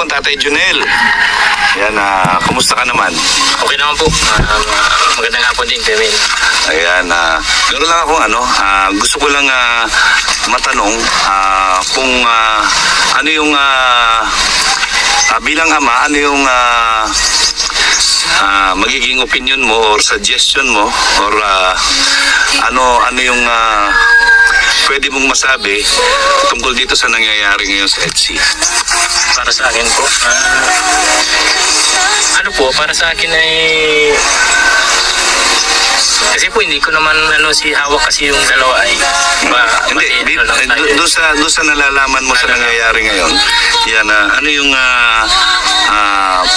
Tatay Junel. Yan, kumusta ka naman? Okay naman po. Magandang hapon din, Kevin. Ayan, meron lang akong gusto ko lang matanong kung ano yung bilang ama, ano yung magiging opinion mo or suggestion mo or ano yung pwede mong masabi tungkol dito sa nangyayari ngayon sa EDSI? Para sa akin po, para sa akin ay kasi po hindi ko naman si hawak kasi yung dalawa ay hindi doon sa nalalaman mo sa nangyayari ngayon, yan ano yung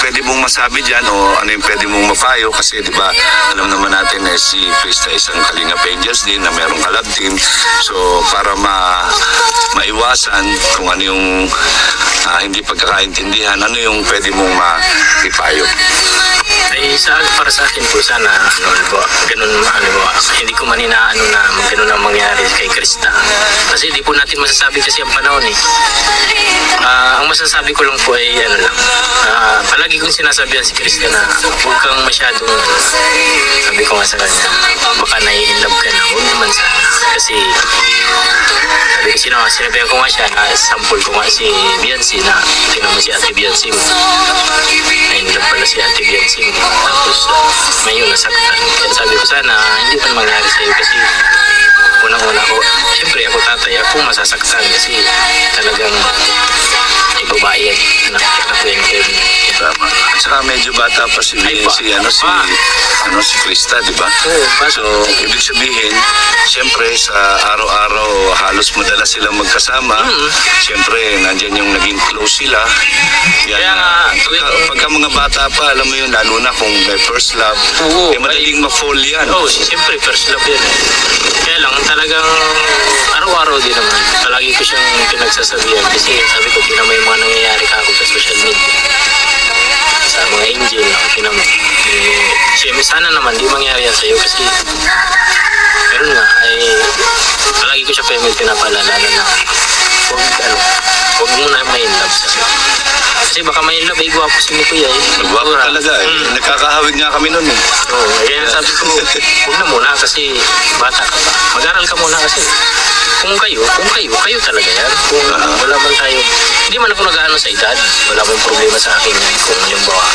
pwede mong masabi diyan o ano yung pwede mong mapayo kasi 'di ba alam naman natin na si Krista isang Kalinga Angels din na merong collab team, so para maiwasan kung ano yung hindi pagkakaintindihan, ano yung pwede mong maipayo? Ay para sa akin po sana ganun hindi ko man inaano na ganun ang mangyari kay Krista kasi di po natin masasabi kasi ang panahon ang masasabi ko lang po ay palagi kong sinasabihan si Krista na huwag kang masyadong sabi ko nga sa kanya baka nai-inlove ka na, huwag naman sana kasi sinabihan ko nga siya na sample ko nga si Beyonce na tingnan mo si Ate Beyonce mo na-inlove pala si Ate Beyonce mo tapos ngayon nasaktan kaya sabi ko sana hindi pa mangyari sa'yo kasi unang-una ko siyempre ako tatay ako masasaktan kasi talagang babae yan anak ko yan tama. At saka medyo bata pa si Krista, di ba? So, ibig sabihin, siyempre sa araw-araw halos madalas silang magkasama. Siyempre, nandyan yung naging close sila. Yan, pagka mga bata pa, alam mo yun, lalo na kung may first love, madaling ma-fall yan. Siyempre, first love yan. Kaya lang, talagang araw-araw din naman. Palagi ko siyang pinagsasabihan kasi sabi ko, tinan mo yung mga nangyayari ka ako sa social media. Sa mga angel, tinan mo. Siyempre, sana naman di mangyari yan sa'yo kasi meron nga, palagi ko siya pinapaalala na huwag mo na may love sa kasi baka may love gwapo si Kuya Gwapo talaga Nakakahawig nga kami nun kaya sabi ko, huwag na muna kasi bata ka pa. Mag-aral ka muna kasi kung kayo talaga yan. Kung wala man tayo, hindi man ako nag-ano sa edad, wala akong problema sa akin yan. Kung halimbawa,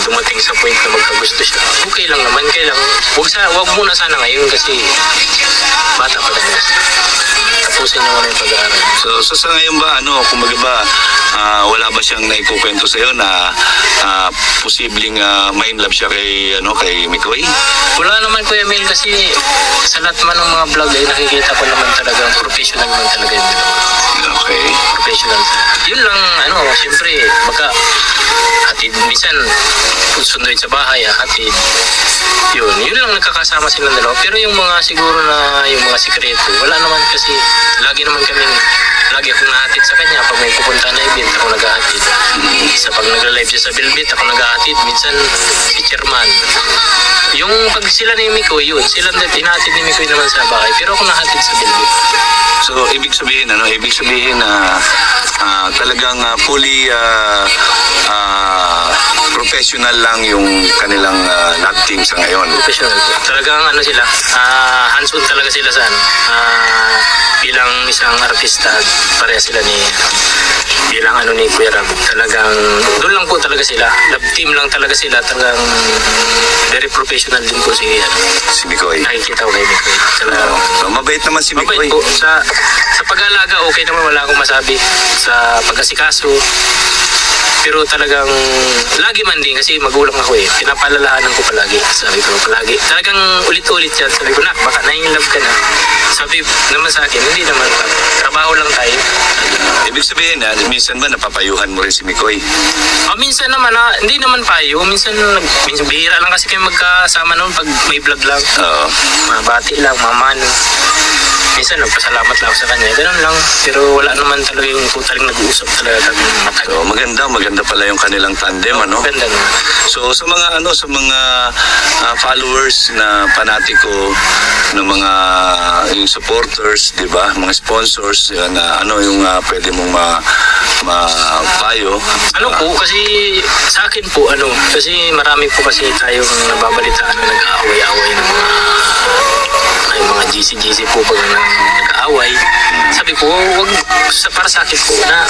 dumating sa point na magkagusto siya, okay lang naman, kailang wag muna sana ngayon kasi bata pa talaga siya. Tapusin niya muna yung pag-aaral. So sa ngayon ba, kumbaga ba, wala ba siyang naikukwento sa'yo na posibleng ma-inlove siya kay Mikoy? Wala naman Kuya Mel kasi sa lahat man ng mga vlog ay nakikita ko naman talagang professional naman talaga yung dalawa. Okay. Professional. Yun lang, siyempre, baka hatid, minsan, sunduin sa bahay, hatid. Yun lang nagkakasama silang dalawa. Pero yung mga siguro na, yung mga sikreto, wala naman kasi, lagi akong nahatid sa kanya. Pag may pupunta na event, ako naghahatid. Sa pag nagla-live siya sa Bilbit, ako naghahatid. Minsan, si Chairman. Yung pag sila ni Mikoy, sila tinatid ni Mikoy naman sa bahay. Pero ako nahatid sa Bilbit. So, ibig sabihin na talagang fully professional lang yung kanilang love team sa ngayon. Professional. Talagang sila, hands-on talaga sila sa bilang isang artista, pareha sila bilang ni Kuya Ram. Talagang, doon lang po talaga sila. Love team lang talaga sila. Talagang very professional din po si Mikoy. Nakikita ko kay Mikoy. So, mabait naman si Mikoy. Mabait po. Sa pag-alaga, okay naman, wala akong masabi. Sa pag-asikaso, pero talagang lagi man din kasi magulang ako pinapalalahanan ko palagi. Sabi ko palagi, talagang ulit-ulit yan. Sabi ko, baka na-inlove ka na. Sabi naman sa akin, hindi naman pa. Trabaho lang tayo. Ibig sabihin minsan ba napapayuhan mo rin si Mikoy? Minsan naman hindi naman payo. Minsan bihira lang kasi kayo magkasama noon pag may vlog lang. Oo. Mabati lang, mamano. minsan nagpasalamat lang ako sa kanya. Ganun lang. Pero wala naman talaga yung totaling nag-uusap talaga kami matagal. So, maganda pala yung kanilang tandem, ano? Maganda naman. So sa mga followers na panatiko ng mga yung supporters, 'di ba? Mga sponsors, yan, ano yung pwede mong mapayo? Ano po, kasi sa akin po, kasi marami po kasi tayong nababalitaan na nag-aaway-aaway ng mga GC po pag nag-aaway. Sabi ko, para sa akin po na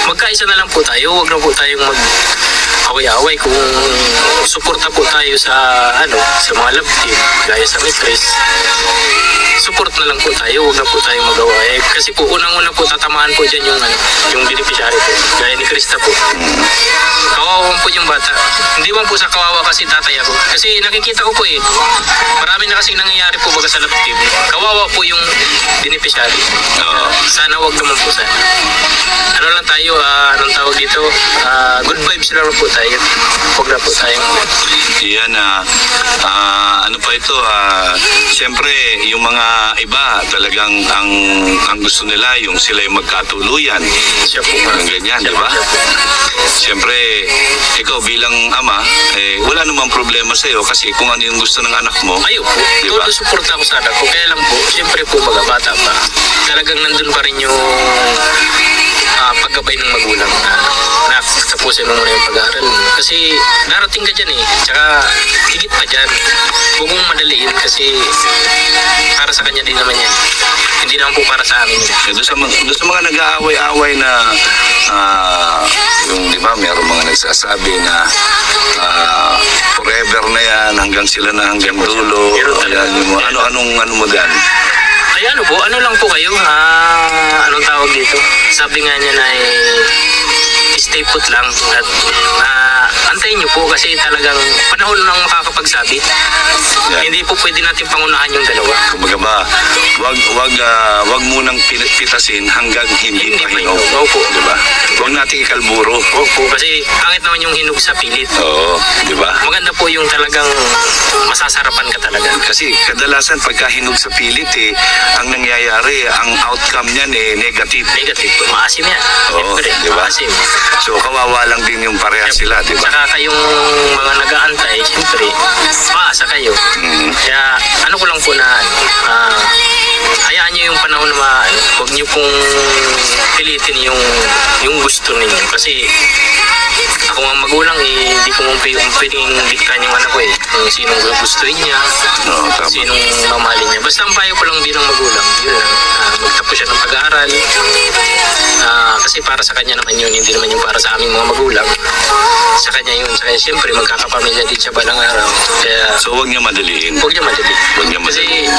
magkaisa na lang po tayo, wag na po tayong mag-away-away kung suporta po tayo sa sa mga love team, gaya sa Mitres. Support na lang po tayo, wag na po tayong mag-away. Kasi po, unang-una po tatamaan po dyan yung beneficiary po, gaya ni Krista po. Kawawa po yung bata. Hindi man po sa kawawa kasi tatay ako. Kasi nakikita ko po marami na kasing nangyayari po baga sa love team. Kawawa po yung beneficiary. Sana wag naman po sana. Ano lang tayo, anong tawag dito? Good vibes lang po tayo. Wag na po tayong... Yan, ano pa ito, siyempre, yung mga iba talagang ang gusto nila, yung sila yung magkatuluyan. Siya po. Ang ganyan, di ba? Siyempre, ikaw bilang ama, wala namang problema sa'yo kasi kung ano yung gusto ng anak mo. Ayaw po. Diba? Todo suporta ko sa anak ko. Kaya lang po, siyempre po mga bata pa. Talagang nandun pa rin yung paggabay ng magulang na tapusin mo muna yung pag-aaral mo. Kasi darating ka dyan Tsaka higit pa dyan. Huwag mong madaliin kasi para sa kanya din naman yan. Hindi naman po para sa amin yan. Doon sa mga nag-aaway-aaway na yung di ba mayroong mga nagsasabi na forever na yan hanggang sila na hanggang dulo. Ayan, ano mo dyan? Ay ano lang po kayo, anong tawag dito? Sabi nga niya na stay put lang at antayin niyo po kasi talagang panahon lang makakapagsabi. Yan. Hindi po pwede natin pangunahan yung dalawa. Kumbaga ba, wag munang pitasin hanggang hindi pa hinog. Opo. Diba? Wag nating ikalburo. Opo, kasi pangit naman yung hinog sa pilit. Oo, diba? Maganda po yung talagang masasarapan ka talaga. Kasi kadalasan pagka hinog sa pilit ang nangyayari, ang outcome niyan negative. Negative po, maasim yan. Oo, Siyempre, diba? maasim. So kawawa lang din yung pareha sila, diba? Saka kayong mga nag-aantay, siyempre, paasa kayo. Kaya ano ko lang po na hayaan nyo yung panahon na huwag nyo pong pilitin yung gusto ninyo. Kasi ako ang magulang hindi ko mong pwedeng diktahan yung anak ko kung sinong gustuhin niya, Oo, tama. sinong mamahalin niya. Basta ang payo ko lang bilang magulang, yun lang, magtapos siya ng pag-aaral. Kasi para sa kanya naman yun, hindi naman yung para sa aming mga magulang. Sa kanya yun. Kaya siyempre magkakapamilya din siya balang araw. Kaya So wag niya madaliin. huwag niya madali. Huwag niya Kasi madaliin.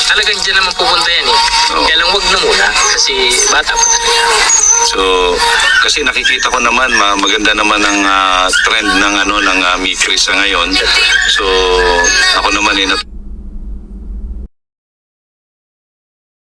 talagang dyan naman pupunta yan Oo. Kaya lang huwag na muna kasi bata pa talaga. So, kasi nakikita ko naman maganda naman ang trend ng ng Mikris sa ngayon. So, ako naman